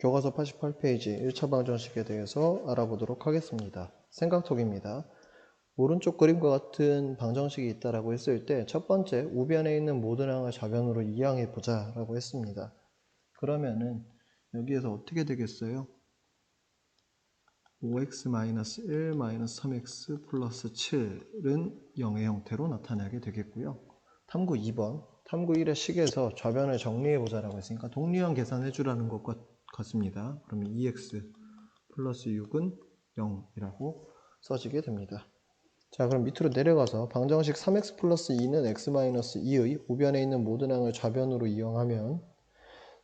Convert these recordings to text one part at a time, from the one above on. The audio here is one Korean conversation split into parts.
교과서 88페이지 1차 방정식에 대해서 알아보도록 하겠습니다. 생각톡입니다. 오른쪽 그림과 같은 방정식이 있다라고 했을 때 첫 번째 우변에 있는 모든 항을 좌변으로 이항해 보자 라고 했습니다. 그러면은 여기에서 어떻게 되겠어요? 5x-1-3x 플러스 7은 0의 형태로 나타나게 되겠고요. 탐구 2번, 탐구 1의 식에서 좌변을 정리해 보자라고 했으니까 동리형 계산해 주라는 것과 같습니다. 그러면 2x 플러스 6은 0이라고 써지게 됩니다. 자, 그럼 밑으로 내려가서 방정식 3x 플러스 2는 x-2의 우변에 있는 모든 항을 좌변으로 이용하면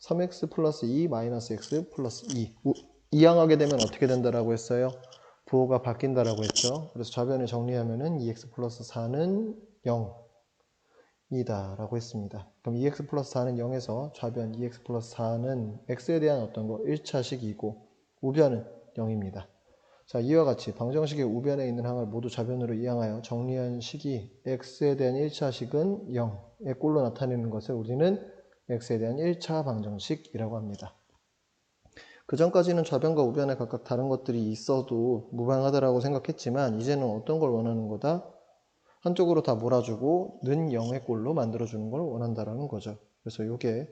3x 플러스 2 마이너스 x 플러스 2 이항하게 되면 어떻게 된다라고 했어요? 부호가 바뀐다라고 했죠. 그래서 좌변을 정리하면은 2x 플러스 4는 0이다 라고 했습니다. 그럼 2x 플러스 4는 0에서 좌변 2x 플러스 4는 x에 대한 어떤 거 1차식이고 우변은 0입니다. 자, 이와 같이 방정식의 우변에 있는 항을 모두 좌변으로 이항하여 정리한 식이 x에 대한 1차식은 0의 꼴로 나타내는 것을 우리는 x에 대한 1차 방정식이라고 합니다. 그 전까지는 좌변과 우변에 각각 다른 것들이 있어도 무방하다라고 생각했지만 이제는 어떤 걸 원하는 거다? 한쪽으로 다 몰아주고 는 0의 꼴로 만들어주는 걸 원한다라는 거죠. 그래서 이게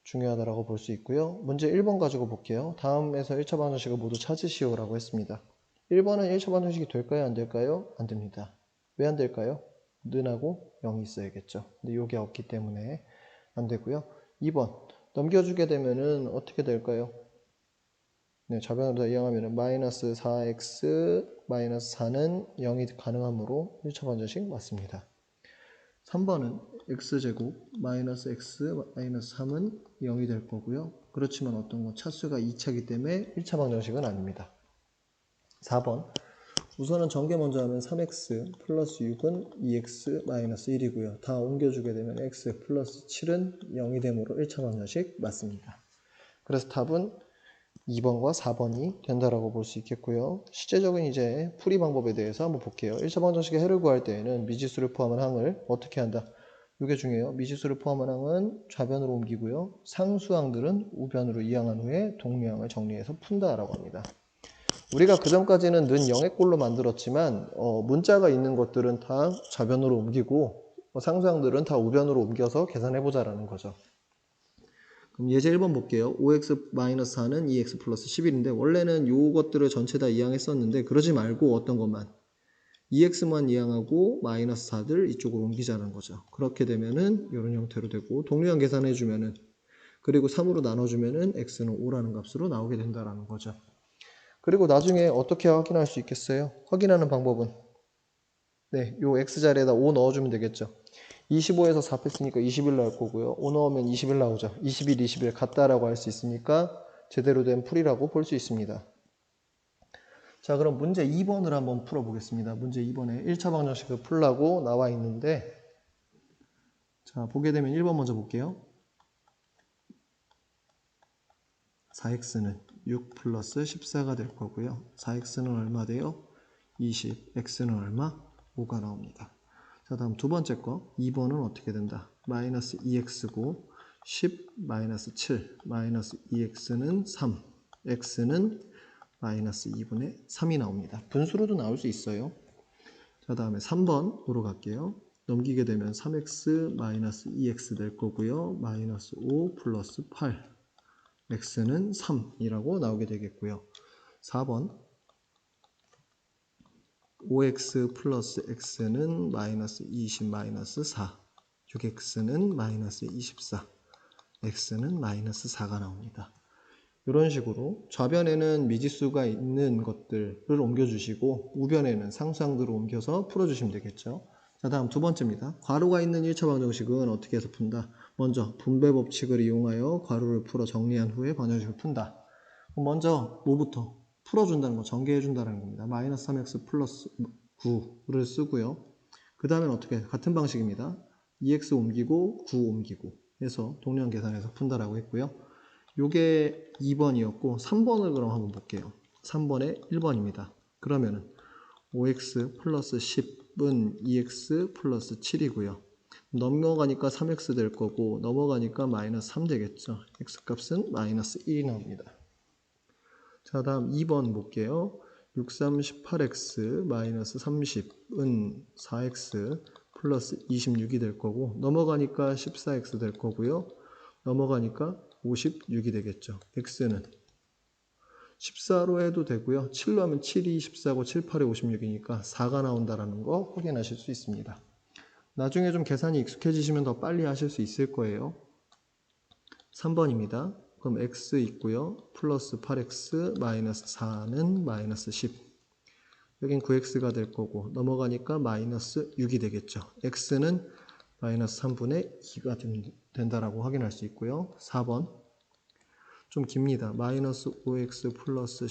중요하다라고 볼 수 있고요. 문제 1번 가지고 볼게요. 다음에서 1차 방정식을 모두 찾으시오라고 했습니다. 1번은 1차 방정식이 될까요? 안 될까요? 안 됩니다. 왜 안 될까요? 는하고 0이 있어야겠죠. 근데 이게 없기 때문에 안 되고요. 2번 넘겨주게 되면은 어떻게 될까요? 네, 좌변으로 이항하면 마이너스 4x 마이너스 4는 0이 가능하므로 1차 방정식 맞습니다. 3번은 x제곱 마이너스 x 마이너스 3은 0이 될 거고요. 그렇지만 어떤 거 차수가 2차이기 때문에 1차 방정식은 아닙니다. 4번 우선은 전개 먼저 하면 3x 플러스 6은 2x 마이너스 1이고요. 다 옮겨주게 되면 x 플러스 7은 0이 되므로 1차 방정식 맞습니다. 그래서 답은 2번과 4번이 된다라고 볼 수 있겠고요. 실제적인 이제 풀이 방법에 대해서 한번 볼게요. 1차 방정식의 해를 구할 때에는 미지수를 포함한 항을 어떻게 한다? 이게 중요해요. 미지수를 포함한 항은 좌변으로 옮기고요. 상수항들은 우변으로 이항한 후에 동리항을 정리해서 푼다라고 합니다. 우리가 그 전까지는 는 0의 꼴로 만들었지만 문자가 있는 것들은 다 좌변으로 옮기고 상수항들은 다 우변으로 옮겨서 계산해보자라는 거죠. 그럼 예제 1번 볼게요. 5x-4는 2x 플러스 11인데 원래는 요것들을 전체 다 이항했었는데 그러지 말고 어떤 것만 2x만 이항하고 마이너스 4들 이쪽으로 옮기자는 거죠. 그렇게 되면은 이런 형태로 되고 동리형 계산해주면은 그리고 3으로 나눠주면은 x는 5라는 값으로 나오게 된다라는 거죠. 그리고 나중에 어떻게 확인할 수 있겠어요? 확인하는 방법은 네, 요 x자리에다 5 넣어주면 되겠죠. 25에서 4 뺐으니까 21 나올 거고요. 5 넣으면 21 나오죠. 21, 21 같다라고 할 수 있으니까 제대로 된 풀이라고 볼 수 있습니다. 자, 그럼 문제 2번을 한번 풀어보겠습니다. 문제 2번에 1차 방정식을 풀라고 나와 있는데 자, 보게 되면 1번 먼저 볼게요. 4x는 6 플러스 14가 될 거고요. 4x는 얼마 돼요? 20, x는 얼마? 5가 나옵니다. 자, 다음 두 번째 거 2번은 어떻게 된다? 마이너스 2x고 10 마이너스 7 마이너스 2x는 3 x는 마이너스 2분의 3이 나옵니다. 분수로도 나올 수 있어요. 자, 다음에 3번으로 갈게요. 넘기게 되면 3x 마이너스 2x 될 거고요. 마이너스 5 플러스 8 x는 3이라고 나오게 되겠고요. 4번 5x 플러스 x는 마이너스 20 마이너스 4 6x는 마이너스 24 x는 마이너스 4가 나옵니다. 이런 식으로 좌변에는 미지수가 있는 것들을 옮겨주시고 우변에는 상수항들을 옮겨서 풀어주시면 되겠죠. 자, 다음 두 번째입니다. 괄호가 있는 1차 방정식은 어떻게 해서 푼다? 먼저 분배 법칙을 이용하여 괄호를 풀어 정리한 후에 방정식을 푼다. 먼저 뭐부터? 풀어준다는 거, 전개해준다는 겁니다. 마이너스 3x 플러스 9를 쓰고요. 그 다음엔 어떻게? 같은 방식입니다. 2x 옮기고 9 옮기고 해서 동량 계산해서 푼다라고 했고요. 요게 2번이었고 3번을 그럼 한번 볼게요. 3번에 1번입니다. 그러면은 5x 플러스 10은 2x 플러스 7이고요. 넘어가니까 3x 될 거고 넘어가니까 마이너스 3 되겠죠. x값은 마이너스 1이 나옵니다. 자, 다음 2번 볼게요. 6, 3, 18x 마이너스 30은 4x 플러스 26이 될 거고 넘어가니까 14x 될 거고요. 넘어가니까 56이 되겠죠. x는 14로 해도 되고요. 7로 하면 7이 14고 7, 8이 56이니까 4가 나온다는 거 확인하실 수 있습니다. 나중에 좀 계산이 익숙해지시면 더 빨리 하실 수 있을 거예요. 3번입니다. 그럼 x 있고요. 플러스 8x 마이너스 4는 마이너스 10. 여긴 9x가 될 거고 넘어가니까 마이너스 6이 되겠죠. x는 마이너스 3분의 2가 된다라고 확인할 수 있고요. 4번 좀 깁니다. 마이너스 5x 플러스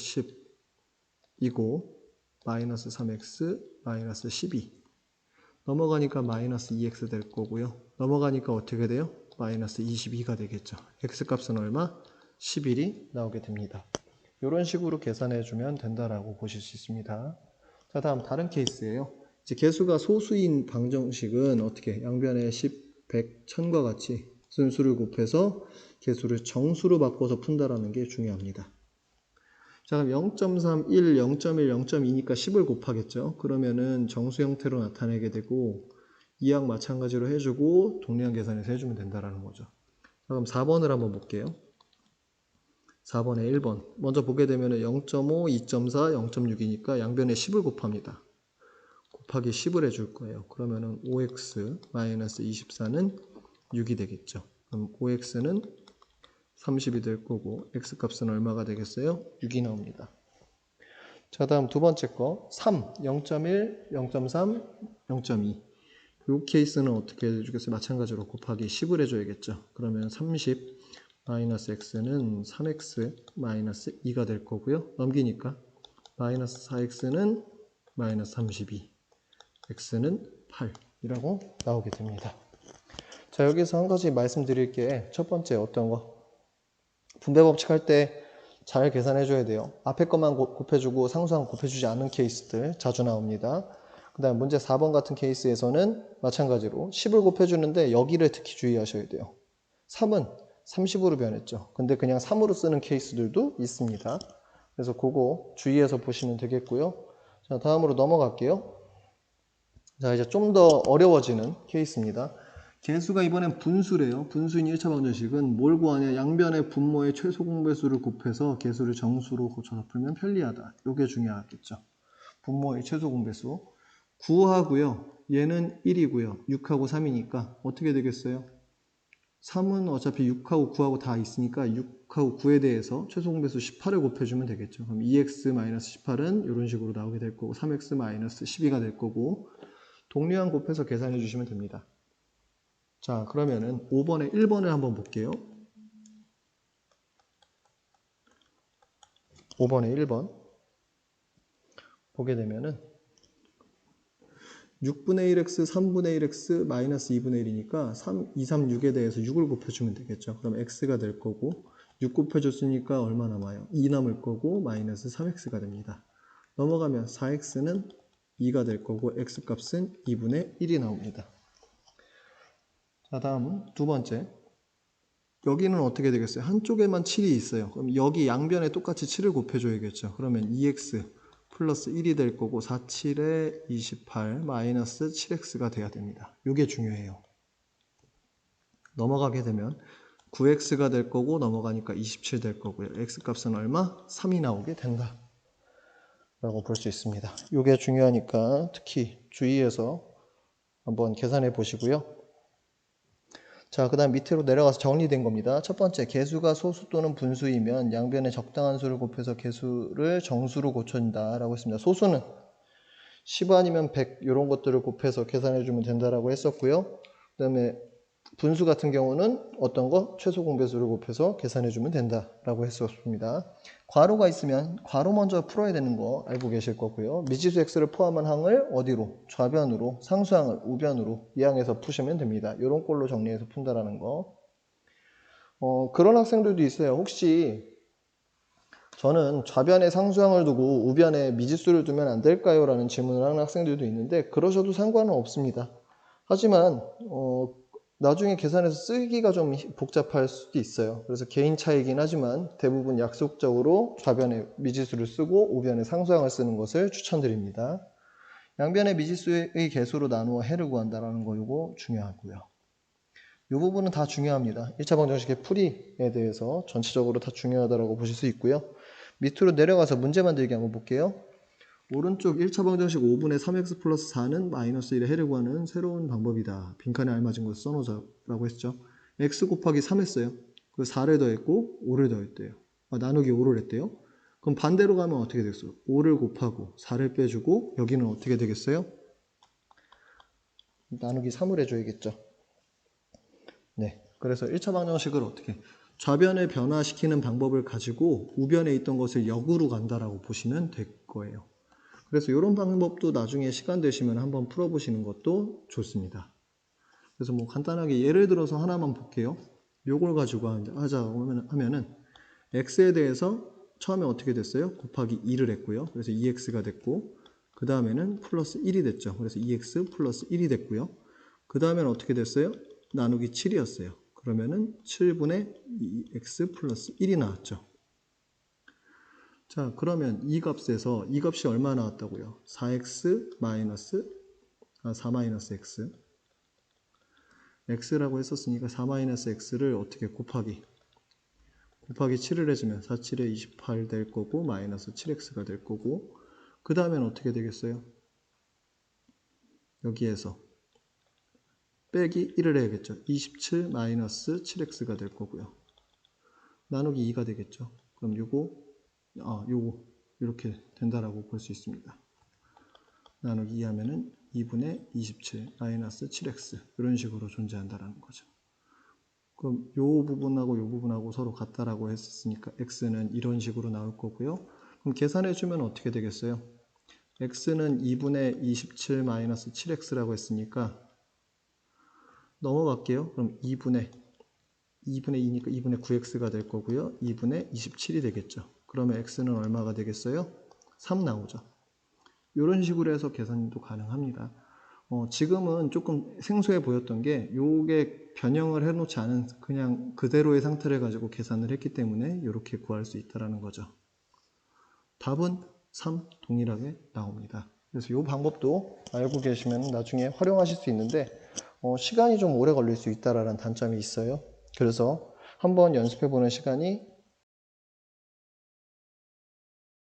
10이고 마이너스 3x 마이너스 12 넘어가니까 마이너스 2x 될 거고요. 넘어가니까 어떻게 돼요? 마이너스 22가 되겠죠. x값은 얼마? 11이 나오게 됩니다. 이런 식으로 계산해주면 된다라고 보실 수 있습니다. 자, 다음 다른 케이스예요. 이제 개수가 소수인 방정식은 어떻게 양변에 10, 100, 1000과 같이 순수를 곱해서 개수를 정수로 바꿔서 푼다라는 게 중요합니다. 자, 그럼 0.3, 1, 0.1, 0.2니까 10을 곱하겠죠. 그러면은 정수 형태로 나타내게 되고 이항 마찬가지로 해주고 동리한 계산해서 해주면 된다라는 거죠. 자, 그럼 4번을 한번 볼게요. 4번에 1번 먼저 보게 되면 0.5, 2.4, 0.6이니까 양변에 10을 곱합니다. 곱하기 10을 해줄 거예요. 그러면은 5x 마이너스 24는 6이 되겠죠. 그럼 5x는 30이 될 거고 x값은 얼마가 되겠어요? 6이 나옵니다. 자, 다음 두 번째 거 3, 0.1, 0.3, 0.2 이 케이스는 어떻게 해주겠어요? 마찬가지로 곱하기 10을 해줘야겠죠. 그러면 30 마이너스 x는 3x 마이너스 2가 될 거고요. 넘기니까 마이너스 4x는 마이너스 32 x는 8이라고 나오게 됩니다. 자, 여기서 한 가지 말씀드릴 게 첫 번째 어떤 거? 분배 법칙 할 때 잘 계산해 줘야 돼요. 앞에 것만 곱해주고 상수항 곱해주지 않은 케이스들 자주 나옵니다. 그 다음 문제 4번 같은 케이스에서는 마찬가지로 10을 곱해주는데 여기를 특히 주의하셔야 돼요. 3은 30으로 변했죠. 근데 그냥 3으로 쓰는 케이스들도 있습니다. 그래서 그거 주의해서 보시면 되겠고요. 자, 다음으로 넘어갈게요. 자, 이제 좀 더 어려워지는 케이스입니다. 개수가 이번엔 분수래요. 분수인 1차 방정식은 뭘 구하냐? 양변의 분모의 최소 공배수를 곱해서 개수를 정수로 고쳐서 풀면 편리하다. 이게 중요하겠죠. 분모의 최소 공배수. 9하고요. 얘는 1이고요. 6하고 3이니까 어떻게 되겠어요? 3은 어차피 6하고 9하고 다 있으니까 6하고 9에 대해서 최소 공배수 18을 곱해주면 되겠죠. 그럼 2x-18은 이런 식으로 나오게 될 거고 3x-12가 될 거고 동류항 곱해서 계산해 주시면 됩니다. 자, 그러면은 5번에 1번을 한번 볼게요. 5번에 1번 보게 되면은 6분의 1x, 3분의 1x, 마이너스 2분의 1이니까 3, 2, 3, 6에 대해서 6을 곱해주면 되겠죠. 그럼 x가 될 거고 6 곱해줬으니까 얼마 남아요? 2 남을 거고 마이너스 3x가 됩니다. 넘어가면 4x는 2가 될 거고 x값은 2분의 1이 나옵니다. 자, 다음은 두 번째. 여기는 어떻게 되겠어요? 한쪽에만 7이 있어요. 그럼 여기 양변에 똑같이 7을 곱해줘야겠죠. 그러면 2x 플러스 1이 될 거고 4, 7에 28 마이너스 7x가 돼야 됩니다. 이게 중요해요. 넘어가게 되면 9x가 될 거고 넘어가니까 27 될 거고요. x값은 얼마? 3이 나오게 된다. 라고 볼 수 있습니다. 이게 중요하니까 특히 주의해서 한번 계산해 보시고요. 자, 그 다음 밑으로 내려가서 정리된 겁니다. 첫 번째, 개수가 소수 또는 분수이면 양변에 적당한 수를 곱해서 개수를 정수로 고쳐준다 라고 했습니다. 소수는 10 아니면 100 이런 것들을 곱해서 계산해주면 된다라고 했었고요. 그 다음에 분수 같은 경우는 어떤 거? 최소 공배수를 곱해서 계산해주면 된다라고 했었습니다. 괄호가 있으면 괄호 먼저 풀어야 되는 거 알고 계실 거고요. 미지수 x를 포함한 항을 어디로? 좌변으로, 상수항을 우변으로 이항해서 푸시면 됩니다. 이런 꼴로 정리해서 푼다라는 거. 그런 학생들도 있어요. 혹시 저는 좌변에 상수항을 두고 우변에 미지수를 두면 안 될까요? 라는 질문을 하는 학생들도 있는데 그러셔도 상관은 없습니다. 하지만 나중에 계산해서 쓰기가 좀 복잡할 수도 있어요. 그래서 개인 차이긴 하지만 대부분 약속적으로 좌변에 미지수를 쓰고 우변에 상수항을 쓰는 것을 추천드립니다. 양변의 미지수의 개수로 나누어 해를 구한다는 거 이거 중요하고요. 이 부분은 다 중요합니다. 1차 방정식의 풀이에 대해서 전체적으로 다 중요하다고 보실 수 있고요. 밑으로 내려가서 문제 만들기 한번 볼게요. 오른쪽 1차 방정식 5분의 3x 플러스 4는 마이너스 1의 해를 구하는 새로운 방법이다. 빈칸에 알맞은 것을 써놓자라고 했죠. x 곱하기 3 했어요. 그 4를 더했고 5를 더했대요. 나누기 5를 했대요. 그럼 반대로 가면 어떻게 되겠어요? 5를 곱하고 4를 빼주고 여기는 어떻게 되겠어요? 나누기 3을 해줘야겠죠. 네, 그래서 1차 방정식을 어떻게 좌변을 변화시키는 방법을 가지고 우변에 있던 것을 역으로 간다라고 보시면 될 거예요. 그래서 이런 방법도 나중에 시간 되시면 한번 풀어보시는 것도 좋습니다. 그래서 뭐 간단하게 예를 들어서 하나만 볼게요. 요걸 가지고 하자 하면은 x에 대해서 처음에 어떻게 됐어요? 곱하기 2를 했고요. 그래서 2x가 됐고 그 다음에는 플러스 1이 됐죠. 그래서 2x 플러스 1이 됐고요. 그 다음에는 어떻게 됐어요? 나누기 7이었어요. 그러면은 7분의 2x 플러스 1이 나왔죠. 자, 그러면 이 값에서 이 값이 얼마 나왔다고요? 4x 마이너스 4 마이너스 x x라고 했었으니까 4 마이너스 x를 어떻게 곱하기 7을 해주면 4, 7에 28 될 거고 마이너스 7x가 될 거고 그 다음엔 어떻게 되겠어요? 여기에서 빼기 1을 해야겠죠. 27 마이너스 7x가 될 거고요. 나누기 2가 되겠죠. 그럼 요거 이렇게 된다라고 볼 수 있습니다. 나누기 2 하면은 2분의 27 마이너스 7x 이런 식으로 존재한다라는 거죠. 그럼 요 부분하고 요 부분하고 서로 같다라고 했으니까 x는 이런 식으로 나올 거고요. 그럼 계산해 주면 어떻게 되겠어요? x는 2분의 27 마이너스 7x라고 했으니까 넘어갈게요. 그럼 2분의 2니까 2분의 9x가 될 거고요. 2분의 27이 되겠죠. 그러면 x는 얼마가 되겠어요? 3 나오죠. 이런 식으로 해서 계산도 가능합니다. 지금은 조금 생소해 보였던 게 요게 변형을 해놓지 않은 그냥 그대로의 상태를 가지고 계산을 했기 때문에 이렇게 구할 수 있다는 거죠. 답은 3 동일하게 나옵니다. 그래서 이 방법도 알고 계시면 나중에 활용하실 수 있는데 시간이 좀 오래 걸릴 수 있다는 단점이 있어요. 그래서 한번 연습해 보는 시간이